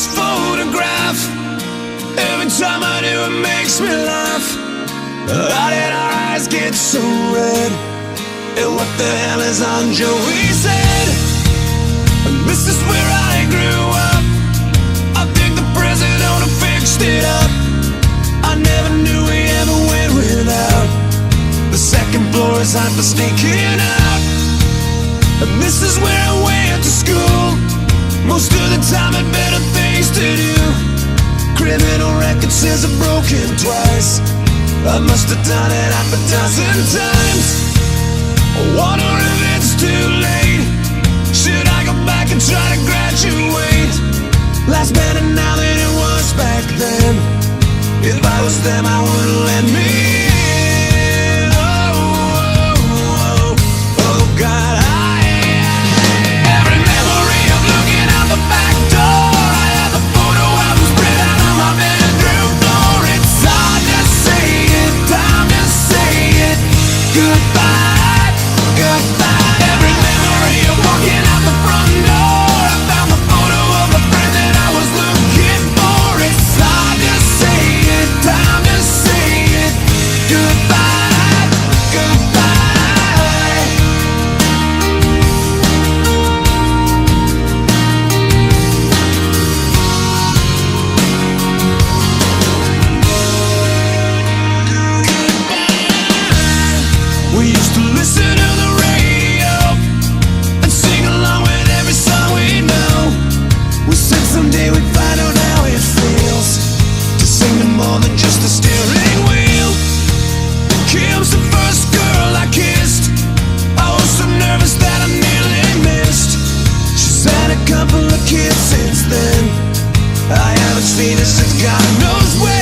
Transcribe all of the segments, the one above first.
this photograph. Every time I do, it makes me laugh. How did our eyes get so red? And what the hell is on Joey's head? And this is where I grew up. I think the president fixed it up. I never knew we ever went without. The second floor is hot for sneaking out. And this is where I went to school. Most of the time had better things to do. Criminal record says I've broken twice. I must have done it half a dozen times. I wonder if it's too late. Should I go back and try to graduate? Life's better now than it was back then. If I was them, I wouldn't let me in. Oh, oh, oh, oh God. Every memory of looking out the back door. I have the photo album spread out on my bedroom floor. It's hard to say it, time to say it. Goodbye, goodbye. Every memory of walking out the front door. I found the photo of a friend that I was looking for. It's hard to say it, time to say it. Goodbye, goodbye. We used to listen to the radio and sing along with every song we know. We said someday we'd find out how it feels to sing to more than just a steering wheel. Kim's the first girl I kissed. I was so nervous that I nearly missed. She's had a couple of kids since then. I haven't seen her since God knows when.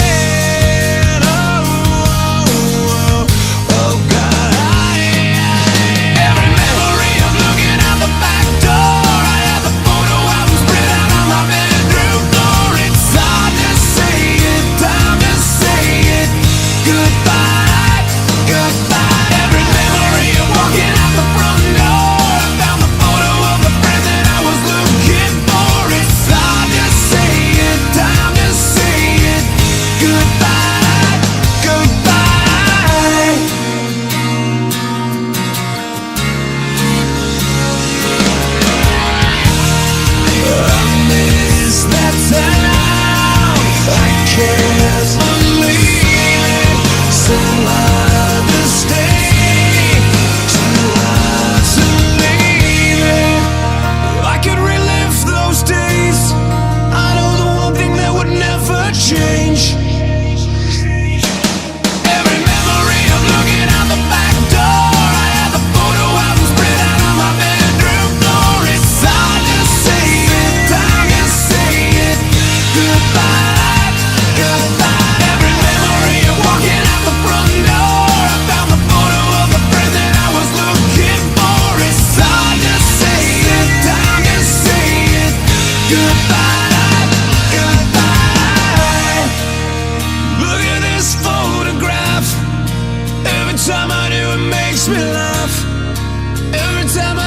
Every time I do, it makes me laugh. Every time